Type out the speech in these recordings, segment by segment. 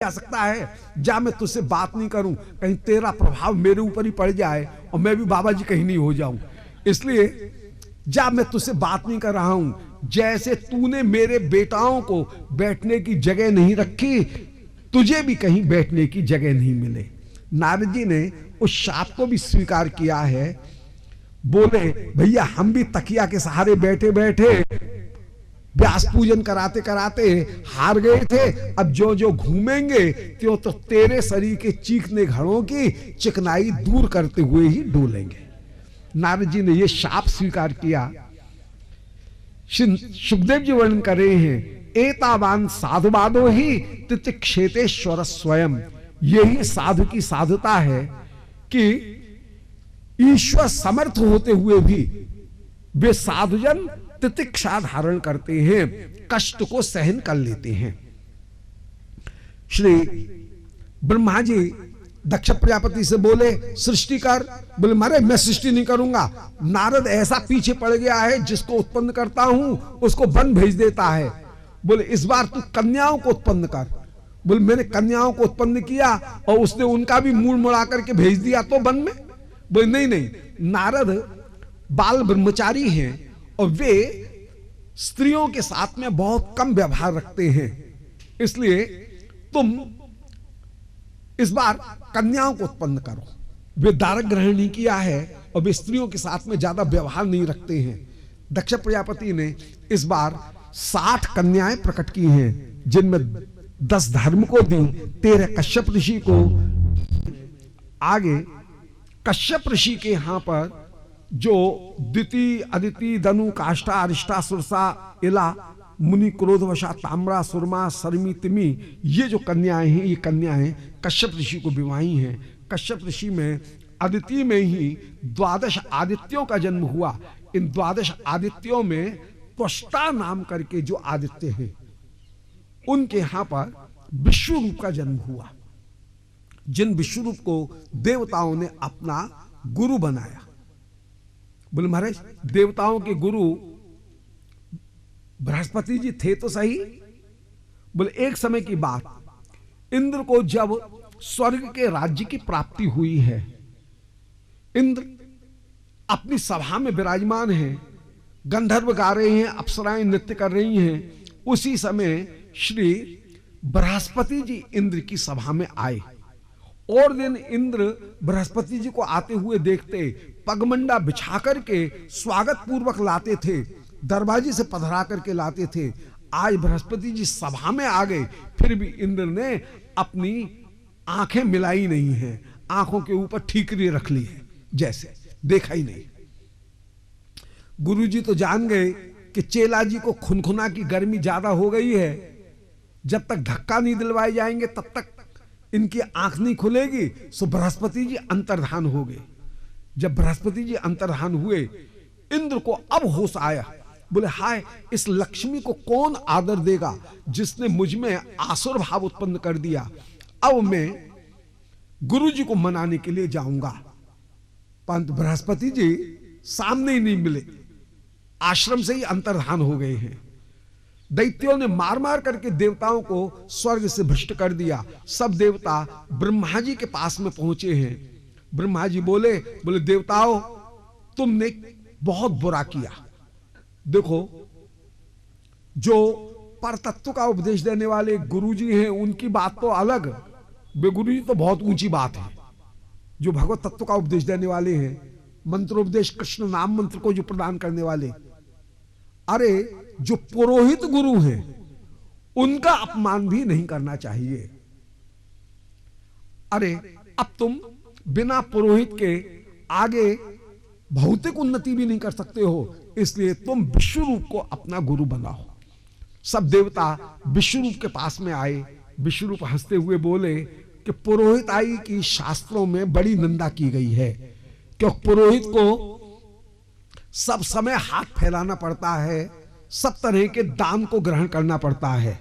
आ सकता है, जा मैं तुझसे बात नहीं करूं, कहीं तेरा प्रभाव मेरे ऊपर ही पड़ जाए और मैं भी बाबा जी कहीं नहीं हो जाऊं, इसलिए जा मैं तुझसे बात नहीं कर रहा हूं। जैसे तूने मेरे बेटाओं को बैठने की जगह नहीं रखी, तुझे भी कहीं बैठने की जगह नहीं मिले। नारद जी ने उस शाप को भी स्वीकार किया है। बोले भैया हम भी तकिया के सहारे बैठे बैठे व्यास पूजन कराते कराते हार गए थे, अब जो जो घूमेंगे त्यों तो तेरे शरीर के चीखने घड़ों की चिकनाई दूर करते हुए ही डोलेंगे। नारद जी ने यह शाप स्वीकार किया। सुखदेव जी वर्णन कर रहे हैं, एतावान साधुवादो ही तितिक्षेतेश्वर स्वयं। यही साधु की साधुता है कि ईश्वर समर्थ होते हुए भी वे साधुजन तितिक्षा धारण करते हैं, कष्ट को सहन कर लेते हैं। श्री ब्रह्मा जी दक्ष प्रजापति से बोले सृष्टि कर, बोले मारे मैं सृष्टि नहीं करूंगा। नारद ऐसा पीछे पड़ गया है, जिसको उत्पन्न करता हूं उसको वन भेज देता है। बोले इस बार तू कन्याओं को उत्पन्न कर। बोले मैंने कन्याओं को उत्पन्न किया और उसने उनका भी मूल मुड़ा करके भेज दिया तो वन में। बोले नहीं नहीं, नारद बाल ब्रह्मचारी हैं और वे स्त्रियों के साथ में बहुत कम व्यवहार रखते हैं, इसलिए तुम इस बार कन्याओं को उत्पन्न करो। वे दारक ग्रहण नहीं किया है और वे स्त्रियों के साथ में ज्यादा व्यवहार नहीं रखते हैं। दक्ष प्रजापति ने इस बार 60 कन्याएं प्रकट की हैं, जिनमें 10 धर्म को दी, 13 कश्यप ऋषि को। आगे कश्यप ऋषि के यहां पर जो दिति अदिति दनु काष्ठा अरिष्टा सुरसा इला मुनि क्रोधवशा ताम्रा सुरमा सरमी तिमी, ये जो कन्याएं हैं ये कन्याएं कश्यप ऋषि को विवाही हैं। कश्यप ऋषि में अदिति में ही 12 आदित्यों का जन्म हुआ। इन 12 आदित्यों में त्वष्टा नाम करके जो आदित्य हैं उनके यहां पर विश्वरूप का जन्म हुआ, जिन विश्वरूप को देवताओं ने अपना गुरु बनाया। बोले महाराज देवताओं के गुरु बृहस्पति जी थे तो सही। बोले एक समय की बात, इंद्र को जब स्वर्ग के राज्य की प्राप्ति हुई है, इंद्र अपनी सभा में विराजमान हैं, गंधर्व गा रहे हैं, अप्सराएं नृत्य कर रही हैं। उसी समय श्री बृहस्पति जी इंद्र की सभा में आए और दिन इंद्र बृहस्पति जी को आते हुए देखते पगमंडा बिछा करके स्वागत पूर्वक लाते थे, दरवाजे से पधरा करके लाते थे। आज बृहस्पति जी सभा में आ गए, फिर भी इंद्र ने अपनी आंखें मिलाई नहीं है, आंखों के ऊपर ठीकरी रख ली है, जैसे देखा ही नहीं। गुरुजी तो जान गए कि चेला जी को खुनखुना की गर्मी ज्यादा हो गई है, जब तक धक्का नहीं दिलवाए जाएंगे तब तक इनकी आंख नहीं खुलेगी। सो बृहस्पति जी अंतर्धान हो गए। जब बृहस्पति जी अंतर्धान हुए, इंद्र को अब होश आया। बोले हाय, इस लक्ष्मी को कौन आदर देगा जिसने मुझ में आसुर भाव उत्पन्न कर दिया। अब मैं गुरु जी को मनाने के लिए जाऊंगा। परंतु बृहस्पति जी सामने ही नहीं मिले, आश्रम से ही अंतर्धान हो गए हैं। दैत्यों ने मार मार करके देवताओं को स्वर्ग से भ्रष्ट कर दिया। सब देवता ब्रह्मा जी के पास में पहुंचे हैं। ब्रह्मा जी बोले देवताओं तुमने बहुत बुरा किया। देखो जो परतत्व का उपदेश देने वाले गुरुजी हैं उनकी बात तो अलग, वे गुरुजी तो बहुत ऊंची बात है। जो भगवत तत्व का उपदेश देने वाले हैं, मंत्रोपदेश कृष्ण नाम मंत्र को जो प्रदान करने वाले, अरे जो पुरोहित गुरु हैं उनका अपमान भी नहीं करना चाहिए। अरे अब तुम बिना पुरोहित के आगे भौतिक उन्नति भी नहीं कर सकते हो, इसलिए तुम विश्वरूप को अपना गुरु बनाओ। सब देवता विश्वरूप के पास में आए। विश्वरूप हंसते हुए बोले कि पुरोहिताई की शास्त्रों में बड़ी निंदा की गई है, क्योंकि पुरोहित को सब समय हाथ फैलाना पड़ता है, सब तरह के दान को ग्रहण करना पड़ता है।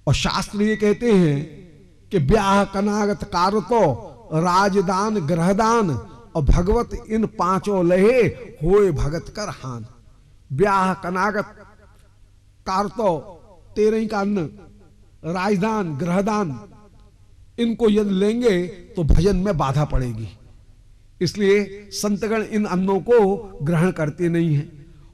और शास्त्र ये कहते हैं कि ब्याह कनागत कारतो राजदान ग्रहदान और भगवत इन पांचों लहे होए भगत कर हान। ब्याह कनागत कारतो 13 का अन्न, राजदान, ग्रहदान, इनको यदि लेंगे तो भजन में बाधा पड़ेगी। इसलिए संतगण इन अन्नों को ग्रहण करते नहीं है।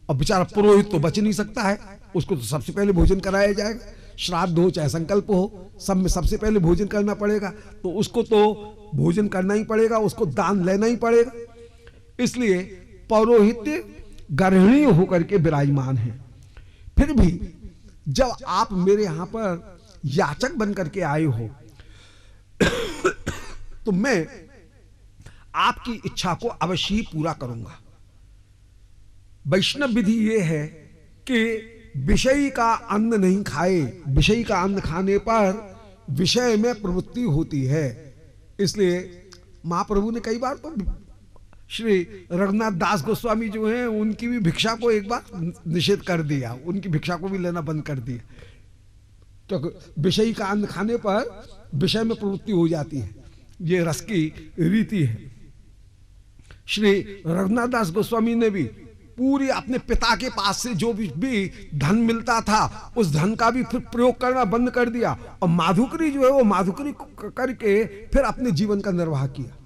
और बेचारा पुरोहित तो बच नहीं सकता है, उसको तो सबसे पहले भोजन कराया जाएगा। श्राद्ध हो चाहे संकल्प हो, सब में सबसे पहले भोजन करना पड़ेगा, तो उसको तो भोजन करना ही पड़ेगा, उसको दान लेना ही पड़ेगा। इसलिए पौरोहित्य गर्हिणी होकर के विराजमान है। फिर भी जब आप मेरे यहां पर याचक बन करके आए हो तो मैं आपकी इच्छा को अवश्य ही पूरा करूंगा। वैष्णव विधि यह है कि विषय का अन्न नहीं खाए, विषय का अन्न खाने पर विषय में प्रवृत्ति होती है। इसलिए महाप्रभु ने कई बार तो श्री रघुनाथ दास गोस्वामी जो हैं उनकी भी भिक्षा को एक बार निषेध कर दिया, उनकी भिक्षा को भी लेना बंद कर दिया। तो विषय का अन्न खाने पर विषय में प्रवृत्ति हो जाती है, ये रस की रीति है। श्री रघुनाथ दास गोस्वामी ने भी पूरी अपने पिता के पास से जो भी धन मिलता था उस धन का भी फिर प्रयोग करना बंद कर दिया, और माधुकरी जो है वो माधुकरी करके फिर अपने जीवन का निर्वाह किया।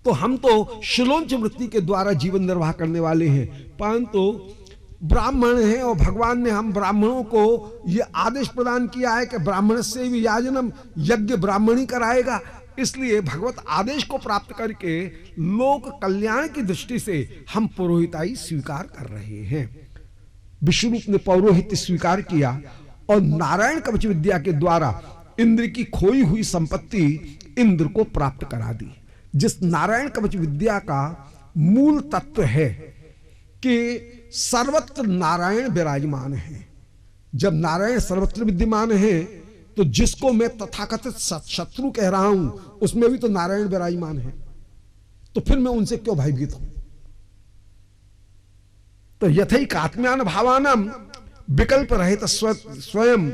तो हम तो शिलोंच वृत्ति के द्वारा जीवन निर्वाह करने वाले हैं, परंतु ब्राह्मण हैं और भगवान ने हम ब्राह्मणों को ये आदेश प्रदान किया है कि ब्राह्मण से भी याजनम, यज्ञ ब्राह्मणी कराएगा। इसलिए भगवत आदेश को प्राप्त करके लोक कल्याण की दृष्टि से हम पुरोहिताई स्वीकार कर रहे हैं। विष्णुरूप ने पौरोहित्य स्वीकार किया और नारायण कवच विद्या के द्वारा इंद्र की खोई हुई संपत्ति इंद्र को प्राप्त करा दी। जिस नारायण कवच विद्या का मूल तत्व है कि सर्वत्र नारायण विराजमान है। जब नारायण सर्वत्र विद्यमान है तो जिसको मैं तथाकथित शत्रु कह रहा हूं उसमें भी तो नारायण विराजमान है, तो फिर मैं उनसे क्यों भयभीत हूं। तो यथैकात्म्यान भावानाम विकल्प रहित स्वयं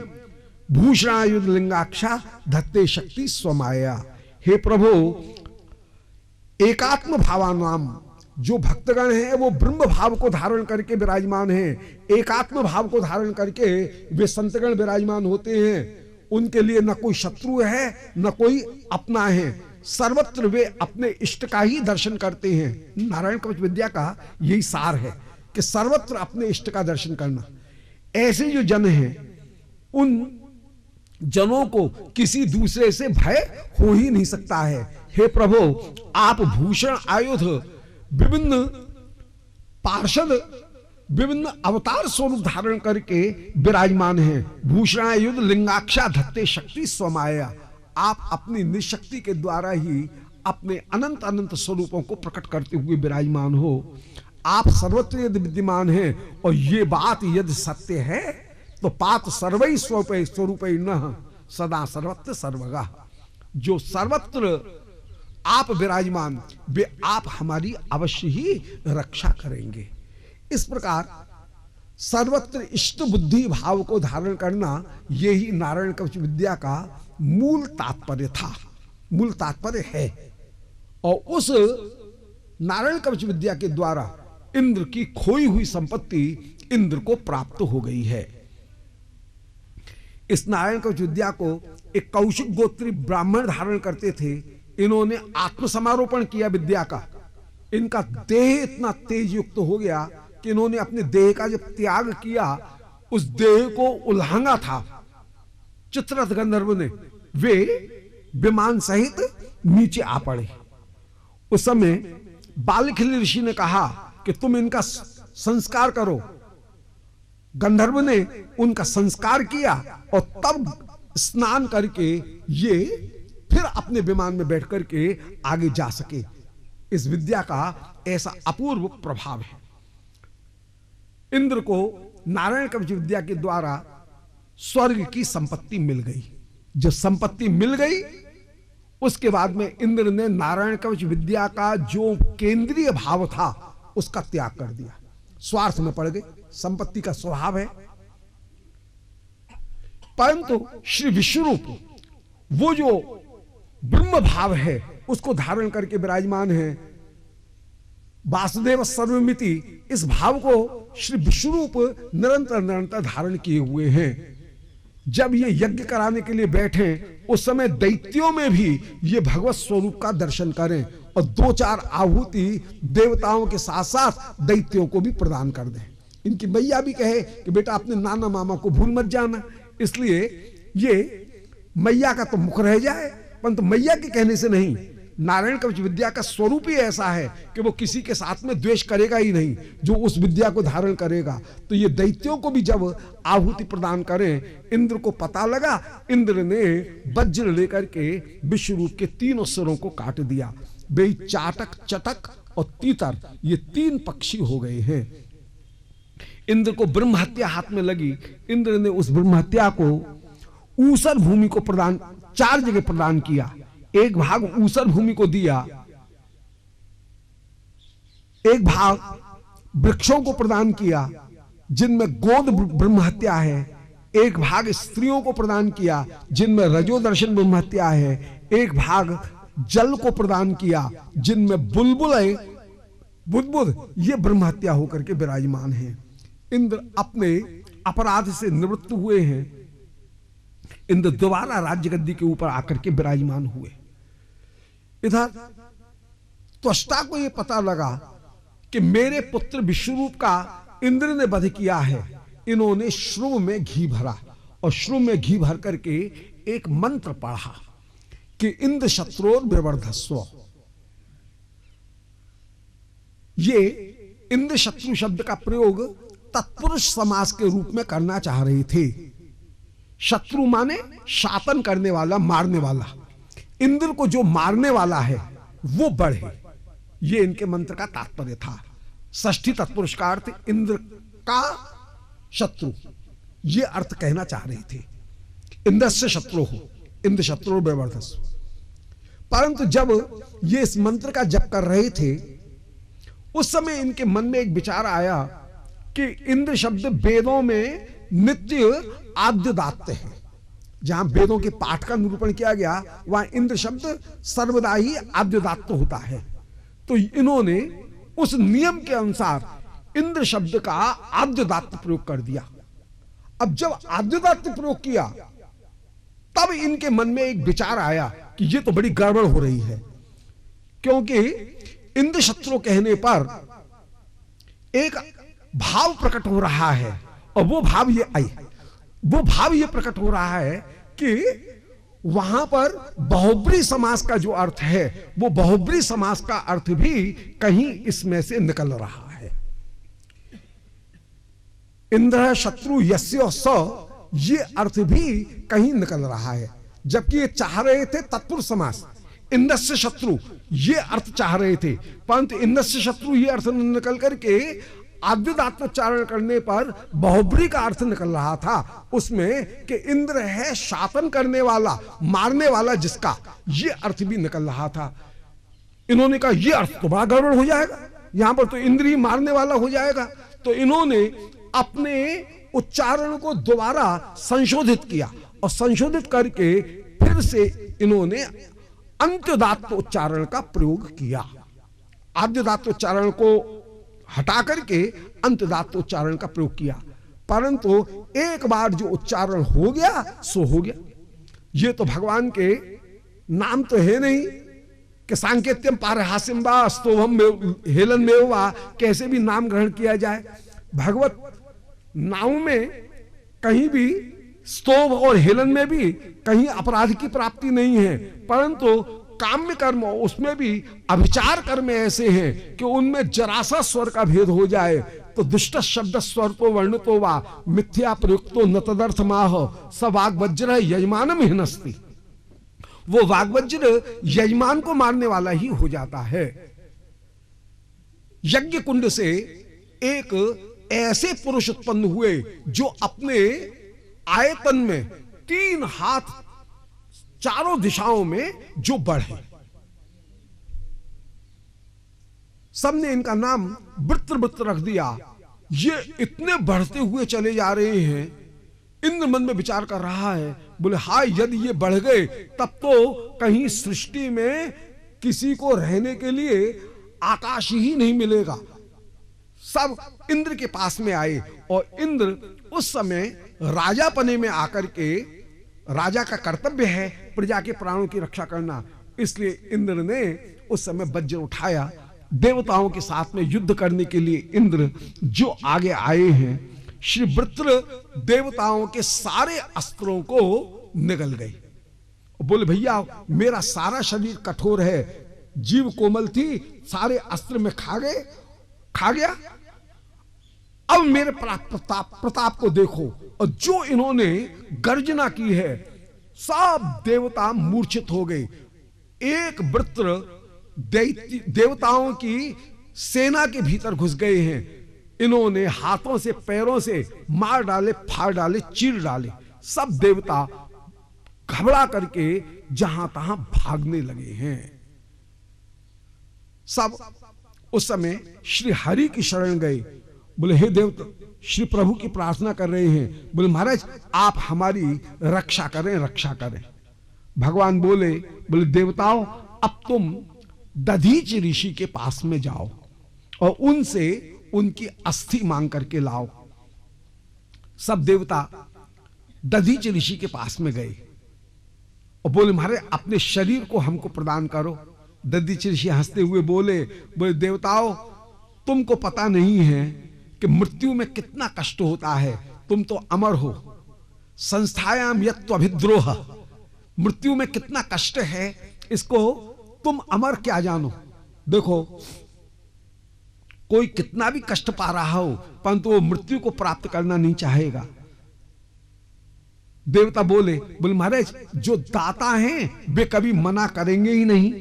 भूषणायुध लिंगाक्षा धत्ते शक्ति स्वमाया। हे प्रभु, एकात्म भावानाम जो भक्तगण हैं वो ब्रह्म भाव को धारण करके विराजमान हैं, एकात्म भाव को धारण करके वे संतगण विराजमान होते हैं। उनके लिए न कोई शत्रु है न कोई अपना है, सर्वत्र वे अपने इष्ट का ही दर्शन करते हैं। नारायण कवच विद्या का यही सार है कि सर्वत्र अपने इष्ट का दर्शन करना। ऐसे जो जन हैं उन जनों को किसी दूसरे से भय हो ही नहीं सकता है। हे प्रभु, आप भूषण आयुध विभिन्न पार्षद विभिन्न अवतार स्वरूप धारण करके विराजमान हैं। भूषणायुध लिंगाक्षा धत्ते शक्ति स्वमाया। आप अपनी निशक्ति के द्वारा ही अपने अनंत अनंत स्वरूपों को प्रकट करते हुए विराजमान हो। आप सर्वत्र यदि विद्यमान हैं और ये बात यदि सत्य है तो पात सर्वै स्वरूप न सदा सर्वत्र सर्वगा। जो सर्वत्र आप विराजमान वे आप हमारी अवश्य ही रक्षा करेंगे। इस प्रकार सर्वत्र इष्ट बुद्धि भाव को धारण करना यही नारायण कवच विद्या का मूल तात्पर्य था, मूल तात्पर्य है। और उस नारायण कवच विद्या के द्वारा इंद्र की खोई हुई संपत्ति इंद्र को प्राप्त हो गई है। इस नारायण कवच विद्या को एक कौशिक गोत्री ब्राह्मण धारण करते थे। इन्होंने आत्मसमारोपण किया विद्या का। इनका देह इतना तेज युक्त हो गया कि इन्होंने अपने देह का जब त्याग किया, उस देह को उल्हांगा था चित्ररथ गंधर्व ने, वे विमान सहित नीचे आ पड़े। उस समय बालखिल ऋषि ने कहा कि तुम इनका संस्कार करो। गंधर्व ने उनका संस्कार किया और तब स्नान करके ये फिर अपने विमान में बैठ करके आगे जा सके। इस विद्या का ऐसा अपूर्व प्रभाव है। इंद्र को नारायण कवच विद्या के द्वारा स्वर्ग की संपत्ति मिल गई। जब संपत्ति मिल गई उसके बाद में इंद्र ने नारायण कवच विद्या का जो केंद्रीय भाव था उसका त्याग कर दिया, स्वार्थ में पड़ गए। संपत्ति का स्वभाव है। परंतु श्री विश्वरूप वो जो ब्रह्म भाव है उसको धारण करके विराजमान है। वासुदेव सर्वमिति, इस भाव को श्री विश्वरूप निरंतर निरंतर धारण किए हुए हैं। जब ये यज्ञ कराने के लिए बैठे उस समय दैत्यों में भी ये भगवत स्वरूप का दर्शन करें और 2-4 आहुति देवताओं के साथ साथ दैत्यों को भी प्रदान कर दें। इनकी मैया भी कहे कि बेटा अपने नाना मामा को भूल मत जाना, इसलिए ये मैया का तो मुख रह जाए, परंतु मैया के कहने से नहीं। नारायण कवच विद्या का स्वरूप ही ऐसा है कि वो किसी के साथ में द्वेष करेगा ही नहीं जो उस विद्या को धारण करेगा। तो ये दैत्यों को भी जब आहुति प्रदान करें, इंद्र को पता लगा, इंद्र ने वज्र लेकर के विश्वरूप के 3 सिरों को काट दिया। वे चाटक, चटक और तीतर ये 3 पक्षी हो गए हैं। इंद्र को ब्रह्म हत्या हाथ में लगी। इंद्र ने उस ब्रह्म हत्या को ऊसर भूमि को प्रदान 4 जगह प्रदान किया। एक भाग ऊसर भूमि को दिया, एक भाग वृक्षों को प्रदान किया जिनमें गोद ब्रह्म हत्या है, एक भाग स्त्रियों को प्रदान किया जिनमें रजोदर्शन ब्रह्म हत्या है, एक भाग जल को प्रदान किया जिनमें बुलबुल है, बुदबुद ये ब्रह्म हत्या होकर के विराजमान है। इंद्र अपने अपराध से निवृत्त हुए हैं। इंद्र दोबारा राज्य गद्दी के ऊपर आकर के विराजमान हुए। इधर त्वष्टा को यह पता लगा कि मेरे पुत्र विश्वरूप का इंद्र ने वध किया है। इन्होंने श्रुव में घी भरा और श्रुव में घी भर करके एक मंत्र पढ़ा कि इंद्र शत्रुर विवर्धस्व। ये इंद्र शत्रु शब्द का प्रयोग तत्पुरुष समास के रूप में करना चाह रहे थे। शत्रु माने शासन करने वाला, मारने वाला। इंद्र को जो मारने वाला है वो बड़ है, ये इनके मंत्र का तात्पर्य था। षष्ठी तत्पुरुष का अर्थ इंद्र का शत्रु, ये अर्थ कहना चाह रहे थे। इंद्र से शत्रु हो, इंद्र शत्रु विवर्धस्व। परंतु जब ये इस मंत्र का जप कर रहे थे उस समय इनके मन में एक विचार आया कि इंद्र शब्द वेदों में नित्य आद्यदात्त है। जहां वेदों के पाठ का निरूपण किया गया वहां इंद्र शब्द सर्वदा ही आद्यदात्त होता है। तो इन्होंने उस नियम के अनुसार इंद्र शब्द का आद्यदात्त प्रयोग कर दिया। अब जब आद्यदात्त प्रयोग किया तब इनके मन में एक विचार आया कि ये तो बड़ी गड़बड़ हो रही है, क्योंकि इंद्र शत्रु कहने पर एक भाव प्रकट हो रहा है और वो भाव ये प्रकट हो रहा है कि वहां पर बहुब्री समास का जो अर्थ है वो बहुब्री समास का अर्थ भी कहीं इसमें से निकल रहा है। इंद्र शत्रु यस्य स ये अर्थ भी कहीं निकल रहा है, जबकि ये चाह रहे थे तत्पुरुष समास। इंद्र से शत्रु ये अर्थ चाह रहे थे, परंतु इंद्र से शत्रु ये अर्थ निकल करके आद्यदात्त उच्चारण करने पर बहुब्री का अर्थ निकल रहा था उसमें कि इंद्र है शासन करने वाला, मारने वाला जिसका, ये अर्थ भी निकल रहा था। इन्होंने कहा ये अर्थ तो बड़ा गड़बड़ हो जाएगा, यहां पर तो इंद्र ही मारने वाला हो जाएगा। तो इन्होंने अपने उच्चारण को दोबारा संशोधित किया और संशोधित करके फिर से इन्होंने अंत्यदात्त उच्चारण का प्रयोग किया। आद्यदात्त उच्चारण को हटा करके अंतदात्त उच्चारण का प्रयोग किया, परंतु एक बार जो उच्चारण हो गया सो हो गया। ये तो भगवान के नाम तो है नहीं कि सांकेत्यम पारहास्यम वा स्तोभम हेलन में वा कैसे भी नाम ग्रहण किया जाए। भगवत नाम में कहीं भी स्तोभ और हेलन में भी कहीं अपराध की प्राप्ति नहीं है, परंतु काम्य कर्म उसमें भी अभिचार कर्म ऐसे हैं कि उनमें जरा सा स्वर का भेद हो जाए तो दुष्ट शब्द स्वर तो वर्ण तो वा मिथ्या प्रयुक्तो न तदर्थ माह स वाग्वज्र यजमानम हिनस्ति। वो वाग्वज्र यजमान को मारने वाला ही हो जाता है। यज्ञ कुंड से एक ऐसे पुरुष उत्पन्न हुए जो अपने आयतन में 3 हाथ चारों दिशाओं में जो बढ़े। सबने इनका नाम वृत्र रख दिया। ये इतने बढ़ते हुए चले जा रहे हैं। इंद्र मन में विचार कर रहा है, बोले हाय यदि ये बढ़ गए तब तो कहीं सृष्टि में किसी को रहने के लिए आकाश ही नहीं मिलेगा, सब इंद्र के पास में आए और इंद्र उस समय राजापने में आकर के, राजा का कर्तव्य है प्रजा के प्राणों की रक्षा करना, इसलिए इंद्र ने उस समय वज्र उठाया। देवताओं के साथ में युद्ध करने के लिए इंद्र जो आगे आए हैं, श्री वृत्र देवताओं के सारे अस्त्रों को निगल गए। बोले भैया मेरा सारा शरीर कठोर है, जीव कोमल थी, सारे अस्त्र में खा गया। अब मेरे प्रताप को देखो। और जो इन्होंने गर्जना की है, सब देवता मूर्छित हो गए। एक वृत्र देवताओं की सेना के भीतर घुस गए हैं। इन्होंने हाथों से पैरों से मार डाले, फाड़ डाले, चीर डाले। सब देवता घबरा करके जहां तहां भागने लगे हैं। सब उस समय श्री हरि की शरण गए। बोले हे देवता, श्री प्रभु की प्रार्थना कर रहे हैं। बोले महाराज आप हमारी रक्षा करें, रक्षा करें। भगवान बोले देवताओं अब तुम दधीच ऋषि के पास में जाओ और उनसे उनकी अस्थि मांग करके लाओ। सब देवता दधीच ऋषि के पास में गए और बोले महाराज अपने शरीर को हमको प्रदान करो। दधीच ऋषि हंसते हुए बोले देवताओं तुमको पता नहीं है कि मृत्यु में कितना कष्ट होता है। तुम तो अमर हो। संस्थायाम यत्त्वभिद्रोह, मृत्यु में कितना कष्ट है इसको तुम अमर क्या जानो। देखो कोई कितना भी कष्ट पा रहा हो परंतु वो मृत्यु को प्राप्त करना नहीं चाहेगा। देवता बोले महाराज जो दाता हैं वे कभी मना करेंगे ही नहीं।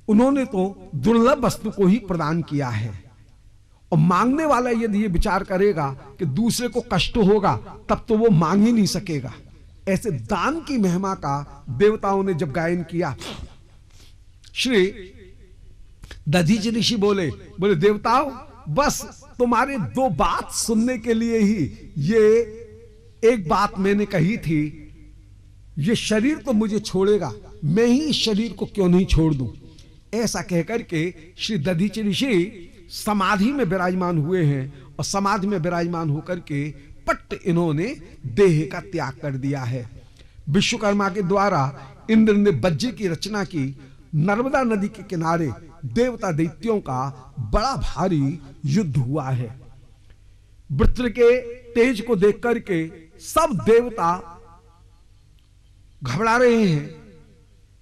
उन्होंने तो दुर्लभ वस्तु को ही प्रदान किया है और मांगने वाला यदि ये विचार करेगा कि दूसरे को कष्ट होगा तब तो वो मांग ही नहीं सकेगा। ऐसे दान की महिमा का देवताओं ने जब गायन किया, श्री दधीच ऋषि बोले देवताओं बस तुम्हारे दो बात सुनने के लिए ही ये एक बात मैंने कही थी, ये शरीर तो मुझे छोड़ेगा, मैं ही इस शरीर को क्यों नहीं छोड़ दूं। ऐसा कहकर के श्री दधीच ऋषि समाधि में विराजमान हुए हैं और समाधि में विराजमान होकर के पट इन्होंने देह का त्याग कर दिया है। विश्वकर्मा के द्वारा इंद्र ने वज्र की रचना की। नर्मदा नदी के किनारे देवता दैत्यों का बड़ा भारी युद्ध हुआ है। वृत्र के तेज को देख करके सब देवता घबरा रहे हैं।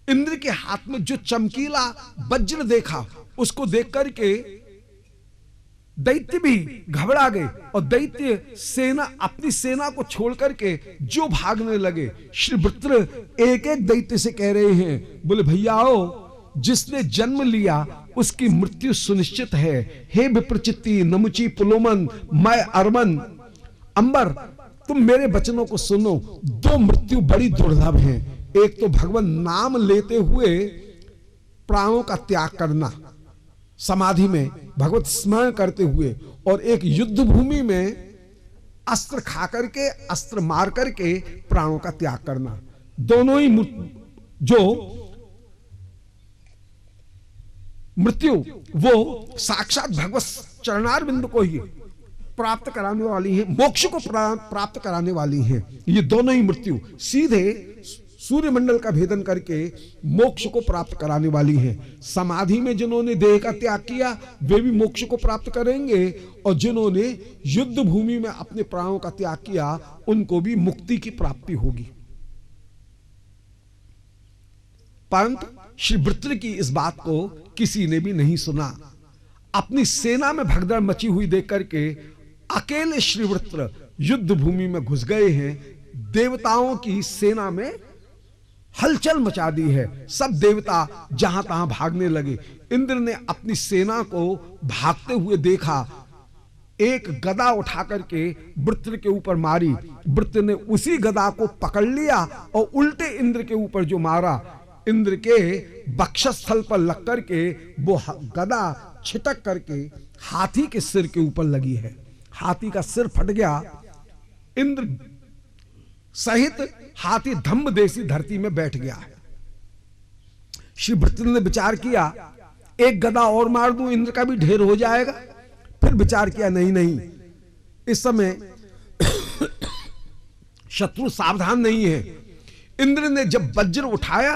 इंद्र के हाथ में जो चमकीला वज्र देखा उसको देख करके दैत्य भी घबरा गए और दैत्य सेना अपनी सेना को छोड़ करके जो भागने लगे। श्री वृत्र एक एक दैत्य से कह रहे हैं भैयाओ जिसने जन्म लिया उसकी मृत्यु सुनिश्चित है। हे विप्रचित्ति नमुची पुलोमन मैं अरमन अंबर तुम मेरे वचनों को सुनो। दो मृत्यु बड़ी दुर्लभ है। एक तो भगवान नाम लेते हुए प्राणों का त्याग करना समाधि में भगवत स्मरण करते हुए, और एक युद्ध भूमि में अस्त्र खा करके अस्त्र मार करके प्राणों का त्याग करना। दोनों ही जो मृत्यु वो साक्षात भगवत चरणारविंद को ही प्राप्त कराने वाली है, मोक्ष को प्राप्त कराने वाली है। ये दोनों ही मृत्यु सीधे सूर्यमंडल का भेदन करके मोक्ष को प्राप्त कराने वाली है। समाधि में जिन्होंने देह का त्याग किया वे भी मोक्ष को प्राप्त करेंगे, और जिन्होंने युद्ध भूमि में अपने प्राणों का त्याग किया उनको भी मुक्ति की प्राप्ति होगी। परंतु श्री वृत्र की इस बात को किसी ने भी नहीं सुना। अपनी सेना में भगदड़ मची हुई देख करके अकेले श्री वृत्र युद्ध भूमि में घुस गए हैं। देवताओं की सेना में हलचल मचा दी है। सब देवता जहां तहां भागने लगे। इंद्र ने अपनी सेना को भागते हुए देखा। एक गदा उठा करके वृत्र के ऊपर मारी। वृत्र ने उसी गदा को पकड़ लिया और उल्टे इंद्र के ऊपर जो मारा, इंद्र के वक्षस्थल पर लग करके वो गदा छिटक करके हाथी के सिर के ऊपर लगी है। हाथी का सिर फट गया। इंद्र सहित हाथी धम्म देसी धरती में बैठ गया है। श्री वृत्र ने विचार किया एक गदा और मार दूं, इंद्र का भी ढेर हो जाएगा। फिर विचार किया, नहीं नहीं, इस समय शत्रु सावधान नहीं है। इंद्र ने जब वज्र उठाया,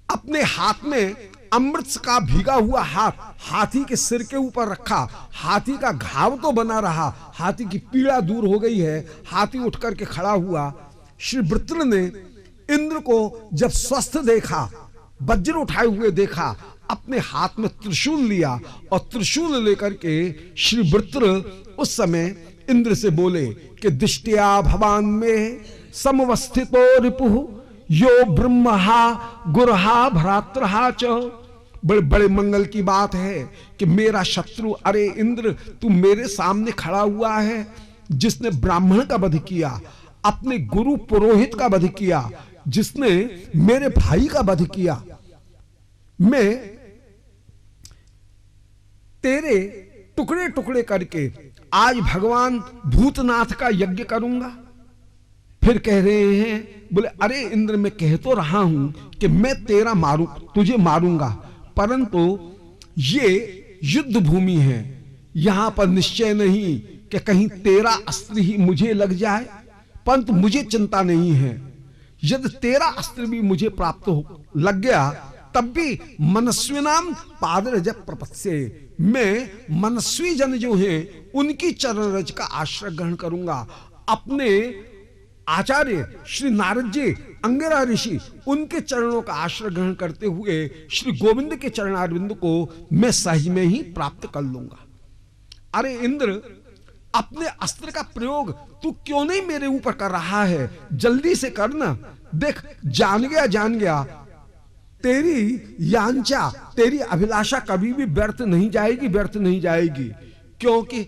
अपने हाथ में अमृत का भीगा हुआ हाथ हाथी के सिर के ऊपर रखा। हाथी का घाव तो बना रहा, हाथी की पीड़ा दूर हो गई है। हाथी उठ करके खड़ा हुआ। श्री वृत्र ने इंद्र को जब स्वस्थ देखा, वज्र उठाए हुए देखा, अपने हाथ में त्रिशूल लिया और त्रिशूल लेकर के श्री वृत्र उस समय इंद्र से बोले कि दृष्टिया भवान में समवस्थितो रिपुः यो ब्रह्महा गुरहा भरात्रहा च। बड़े बड़े मंगल की बात है कि मेरा शत्रु, अरे इंद्र, तू मेरे सामने खड़ा हुआ है, जिसने ब्राह्मण का वध किया, अपने गुरु पुरोहित का वध किया, जिसने मेरे भाई का वध किया। मैं तेरे टुकड़े टुकड़े करके आज भगवान भूतनाथ का यज्ञ करूंगा। फिर कह रहे हैं, बोले अरे इंद्र, मैं कह तो रहा हूं कि मैं तुझे मारूंगा, परंतु ये युद्ध भूमि है, यहां पर निश्चय नहीं कि कहीं तेरा अस्त्र ही मुझे लग जाए, परंतु मुझे चिंता नहीं है। यदि तेरा अस्त्र भी मुझे प्राप्त लग गया, तब भी मनस्विनाम पादरज प्रपत्से, मैं मनस्वी जन जो हैं उनकी चरण रज का आश्रय ग्रहण करूंगा। अपने आचार्य श्री नारद जी, अंगिरा ऋषि, उनके चरणों का आश्रय ग्रहण करते हुए श्री गोविंद के चरणारविंद को मैं सहज में ही प्राप्त कर लूंगा। अरे इंद्र, अपने अस्त्र का प्रयोग तू क्यों नहीं मेरे ऊपर कर रहा है? जल्दी से करना। देख, जान गया, तेरी यांचा, तेरी अभिलाषा कभी भी व्यर्थ नहीं जाएगी, क्योंकि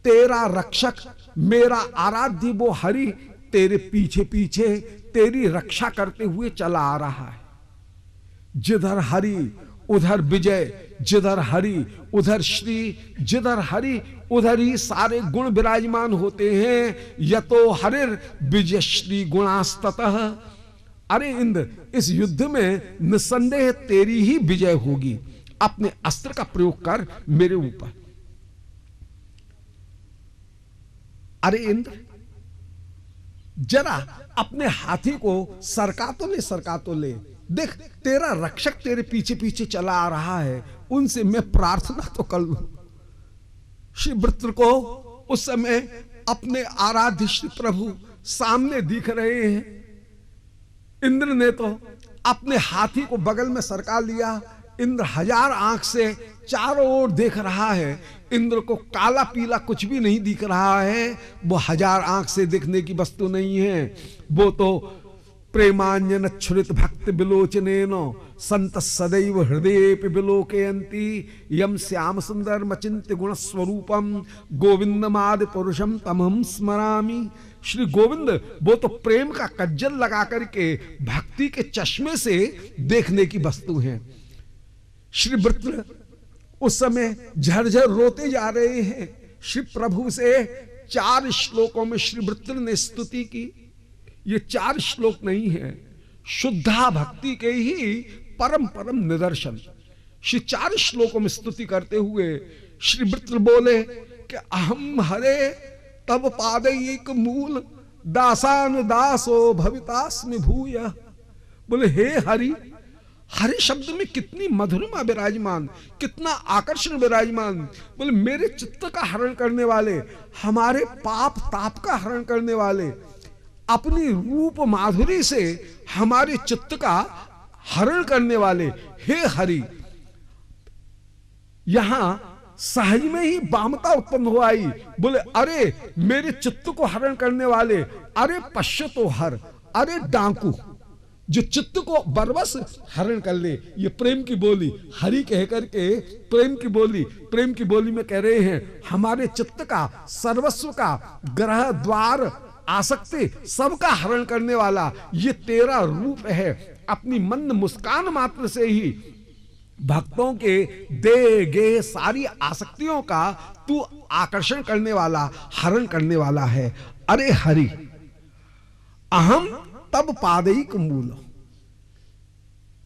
तेरा रक्षक, मेरा आराध्य वो हरि तेरे पीछे पीछे तेरी रक्षा करते हुए चला आ रहा है। जिधर हरि उधर विजय, जिधर हरि उधर श्री, जिधर हरि उधर ही सारे गुण विराजमान होते हैं। यतो हरिर विजय श्री गुणास्ततः। अरे इंद्र, इस युद्ध में निसंदेह तेरी ही विजय होगी। अपने अस्त्र का प्रयोग कर मेरे ऊपर। अरे इंद्र, जरा अपने हाथी को सरका तो ले। देख, तेरा रक्षक तेरे पीछे पीछे चला आ रहा है, उनसे मैं प्रार्थना तो कर लूं। श्री वृत्र को उस समय अपने आराध्य श्री प्रभु सामने दिख रहे हैं। इंद्र ने तो अपने हाथी को बगल में सरका लिया। इंद्र हजार आंख से चारों ओर देख रहा है। इंद्र को काला पीला कुछ भी नहीं दिख रहा है। वो हजार आंख से देखने की वस्तु नहीं है। वो तो प्रेमांजन छुरित भक्त विलोचनेन संत सदैव हृदय विलोकयन्ति यम श्याम सुंदर मचिंत्य गुण स्वरूपम गोविंदमादि पुरुषम तमहम स्मरामि। श्री गोविंद वो तो प्रेम का कज्जल लगा करके भक्ति के चश्मे से देखने की वस्तु है। श्री वृत्र उस समय झरझर रोते जा रहे हैं। श्री प्रभु से 4 श्लोकों में श्री वृत्र ने स्तुति की। ये 4 श्लोक नहीं है, शुद्धा भक्ति के ही परम परम निदर्शन। श्री 4 श्लोकों में स्तुति करते हुए श्री वृत्र बोले कि अहम हरे तब पादैक मूल दासानुदासो भवितास्मि भूय। बोले हे हरि, हरि शब्द में कितनी मधुरमा विराजमान, कितना आकर्षण विराजमान। बोले मेरे चित्त का हरण करने वाले, हमारे पाप ताप का हरण करने वाले, अपनी रूप माधुरी से हमारे चित्त का हरण करने वाले हे हरि। यहां सहज में ही बामता उत्पन्न हो आई। बोले अरे मेरे चित्त को हरण करने वाले, अरे पश्यतो हर, अरे डांकू जो चित्त को बरबस हरण कर ले। ये प्रेम की बोली हरि कह करके प्रेम की बोली में कह रहे हैं हमारे चित्त का, सर्वस्व का, ग्रह द्वार आसक्ति सबका हरण करने वाला ये तेरा रूप है। अपनी मंद मुस्कान मात्र से ही भक्तों के दे गे सारी आसक्तियों का तू आकर्षण करने वाला, हरण करने वाला है। अरे हरि, अहम तब पादैक मूल।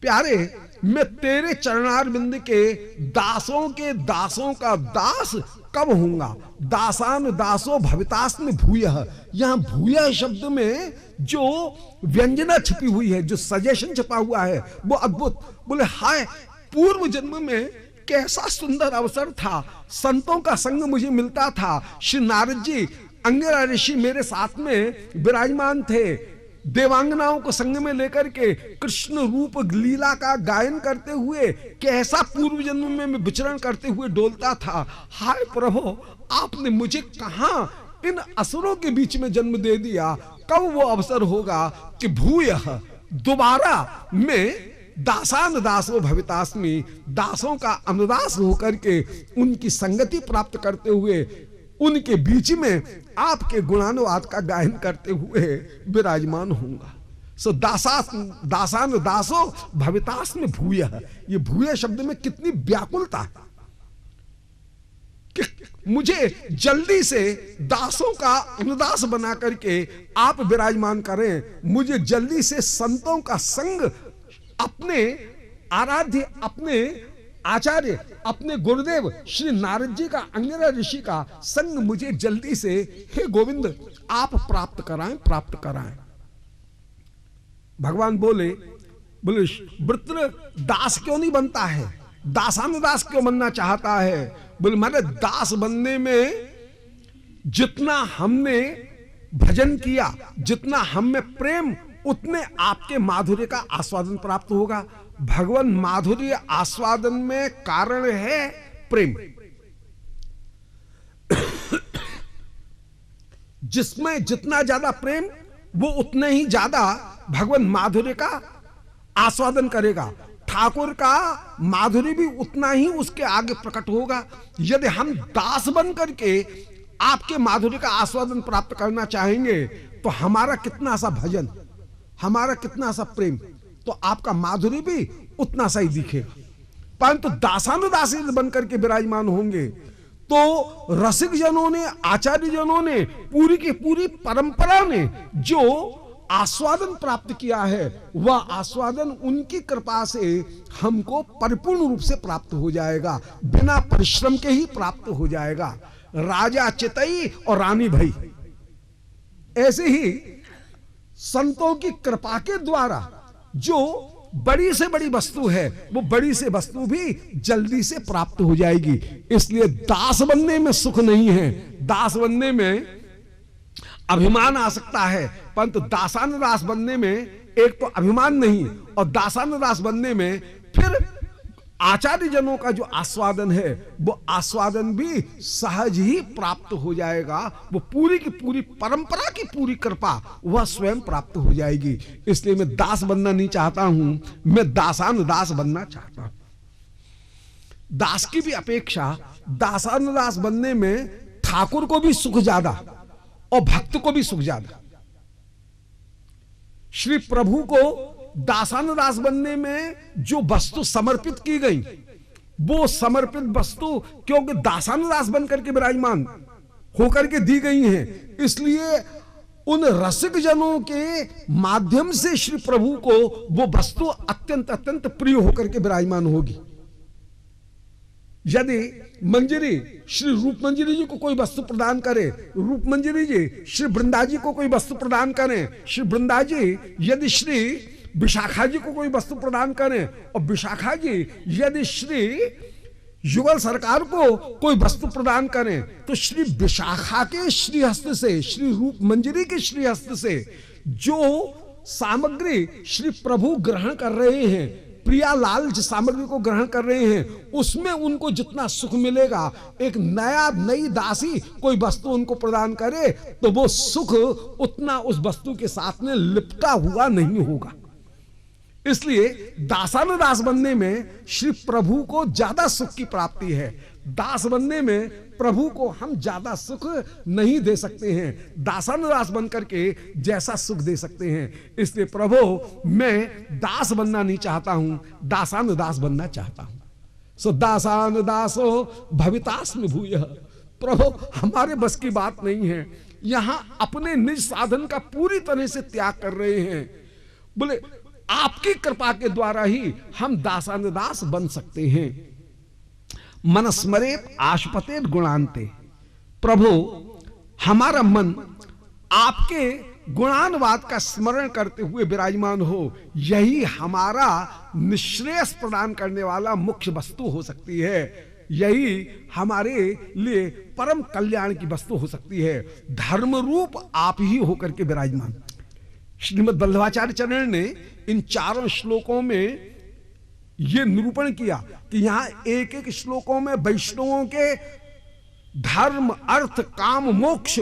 प्यारे, मैं तेरे चरणारविंद के दासों का दास कब होऊंगा। दासान दासो भवितास्म भूयः, यहां भूयः शब्द में जो व्यंजना छिपी हुई है, जो सजेशन छिपा हुआ है, वो अद्भुत। बोले हाय, पूर्व जन्म में कैसा सुंदर अवसर था, संतों का संग मुझे मिलता था। श्री नारद जी अंगिरा ऋषि मेरे साथ में विराजमान थे, देवांगनाओं को संग में लेकर के कृष्ण रूप लीला का गायन करते हुए कैसा पूर्व जन्म में मैं विचरण करते हुए डोलता था। हाय प्रभु, आपने मुझे कहां इन असुरों के बीच में जन्म दे दिया। कब वो अवसर होगा कि भूयः, दोबारा मैं दासान दासो भवितास्मि, दासों का अनुदास होकर के उनकी संगति प्राप्त करते हुए उनके बीच में आपके गुणानुवाद का गायन करते हुए विराजमान होऊंगा। सो दासान दासो भवितास्मि भूयः, ये भूयः शब्द में कितनी व्याकुलता है कि मुझे जल्दी से दासों का अनुदास बना करके आप विराजमान करें, मुझे जल्दी से संतों का संग, अपने आराध्य, अपने आचार्य, अपने गुरुदेव श्री नारद जी का, अंगिरा ऋषि का संग मुझे जल्दी से हे गोविंद आप प्राप्त कराएं। भगवान बोले वृत्र दास क्यों नहीं बनता है, दासानुदास क्यों बनना चाहता है। बोले माने दास बनने में जितना हमने भजन किया, जितना हम में प्रेम, उतने आपके माधुर्य का आस्वादन प्राप्त होगा। भगवान माधुर्य आस्वादन में कारण है प्रेम। जिसमें जितना ज्यादा प्रेम, वो उतने ही ज्यादा भगवान माधुर्य का आस्वादन करेगा। ठाकुर का माधुर्य भी उतना ही उसके आगे प्रकट होगा। यदि हम दास बन करके आपके माधुर्य का आस्वादन प्राप्त करना चाहेंगे तो हमारा कितना सा भजन, हमारा कितना सा प्रेम, तो आपका माधुर्य भी उतना सा ही दिखेगा। परंतु दासानुदासी बनकर के विराजमान होंगे तो रसिक जनों ने, आचार्य जनों ने, पूरी की पूरी परंपरा ने जो आस्वादन प्राप्त किया है, वह आस्वादन उनकी कृपा से हमको परिपूर्ण रूप से प्राप्त हो जाएगा, बिना परिश्रम के ही प्राप्त हो जाएगा। राजा चितई और रानी भई, ऐसे ही संतों की कृपा के द्वारा जो बड़ी से बड़ी वस्तु है, वो बड़ी से वस्तु भी जल्दी से प्राप्त हो जाएगी। इसलिए दास बनने में सुख नहीं है, दास बनने में अभिमान आ सकता है, परंतु दासानुदास बनने में एक तो अभिमान नहीं, और दासानुदास बनने में फिर आचार्य जनों का जो आस्वादन है, वो आस्वादन भी सहज ही प्राप्त हो जाएगा। वो पूरी की पूरी परंपरा की पूरी कृपा वह स्वयं प्राप्त हो जाएगी। इसलिए मैं दास बनना नहीं चाहता हूं, मैं दासानुदास बनना चाहता हूं। दास की भी अपेक्षा दासानुदास बनने में ठाकुर को भी सुख ज्यादा और भक्त को भी सुख ज्यादा। श्री प्रभु को दासानुदास बनने में जो वस्तु समर्पित की गई, वो समर्पित वस्तु क्योंकि दासानुदास बनकर के विराजमान होकर के दी गई हैं, इसलिए उन रसिक जनों के माध्यम से श्री प्रभु को वो वस्तु अत्यंत अत्यंत प्रिय होकर के विराजमान होगी। यदि मंजरी श्री रूप मंजरी जी को कोई वस्तु प्रदान करे, रूप मंजरी जी श्री वृंदा जी को कोई वस्तु प्रदान करें, श्री वृंदा जी यदि श्री विशाखा जी को कोई वस्तु प्रदान करें, और विशाखा जी यदि श्री युगल सरकार को कोई वस्तु प्रदान करें, तो श्री विशाखा के श्री हस्त से, श्री रूप मंजरी के श्री हस्त से जो सामग्री श्री प्रभु ग्रहण कर रहे हैं, प्रियालाल जिस सामग्री को ग्रहण कर रहे हैं, उसमें उनको जितना सुख मिलेगा, एक नई दासी कोई वस्तु उनको प्रदान करे तो वो सुख उतना उस वस्तु के साथ में लिपटा हुआ नहीं होगा। इसलिए दासानुदास बनने में श्री प्रभु को ज्यादा सुख की प्राप्ति है। दास बनने में प्रभु को हम ज्यादा सुख नहीं दे सकते हैं, दासानुदास बनकर के जैसा सुख दे सकते हैं। इसलिए प्रभु मैं दास बनना नहीं चाहता हूं, दासानुदास बनना चाहता हूं। सो दासानुदासो भवितास्मि भूयः। प्रभु हमारे बस की बात नहीं है, यहां अपने निज साधन का पूरी तरह से त्याग कर रहे हैं। बोले आपकी कृपा के द्वारा ही हम दासानुदास बन सकते हैं। मनस्मरेत आशुपते गुणांते, प्रभु हमारा मन आपके गुणानुवाद का स्मरण करते हुए विराजमान हो, यही हमारा निश्रेयस प्रदान करने वाला मुख्य वस्तु हो सकती है, यही हमारे लिए परम कल्याण की वस्तु हो सकती है। धर्म रूप आप ही होकर के विराजमान। श्रीमद् वल्लभाचार्य चरण ने इन चारों श्लोकों में यह निरूपण किया कि यहां एक एक श्लोकों में वैष्णवों के धर्म अर्थ काम मोक्ष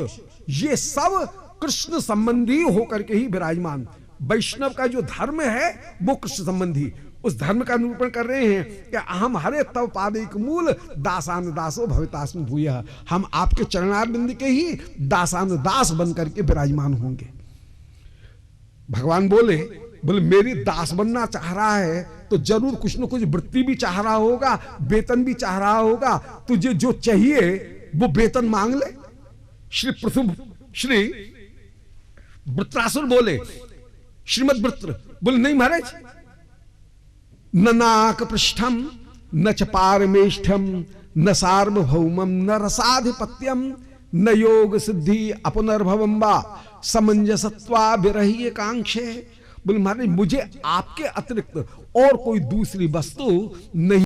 ये सब कृष्ण संबंधी होकर के ही विराजमान। वैष्णव का जो धर्म है वो कृष्ण संबंधी, उस धर्म का निरूपण कर रहे हैं कि अहम हरे तव पादैक मूल दासानुदासो भवितास्म भूयः, हम आपके चरणारविंद के ही दासानुदास बन करके विराजमान होंगे। भगवान बोले मेरी दास बनना चाह रहा है तो जरूर कुछ न कुछ वृत्ति भी चाह रहा होगा, वेतन भी चाह रहा होगा, तुझे जो चाहिए वो वेतन मांग ले। श्री वृत्रासुर बोले, श्रीमद वृत्र बोले नहीं महाराज, न नाक पृष्ठम न च पारमेष्ठम न सार्वभौमम न रसाधिपत्यम न योग सिद्धि अपनर्भवम वा समंजसत्वा विरह्य कांक्षे। बोले महाराज मुझे आपके अतिरिक्त और कोई दूसरी वस्तु नहीं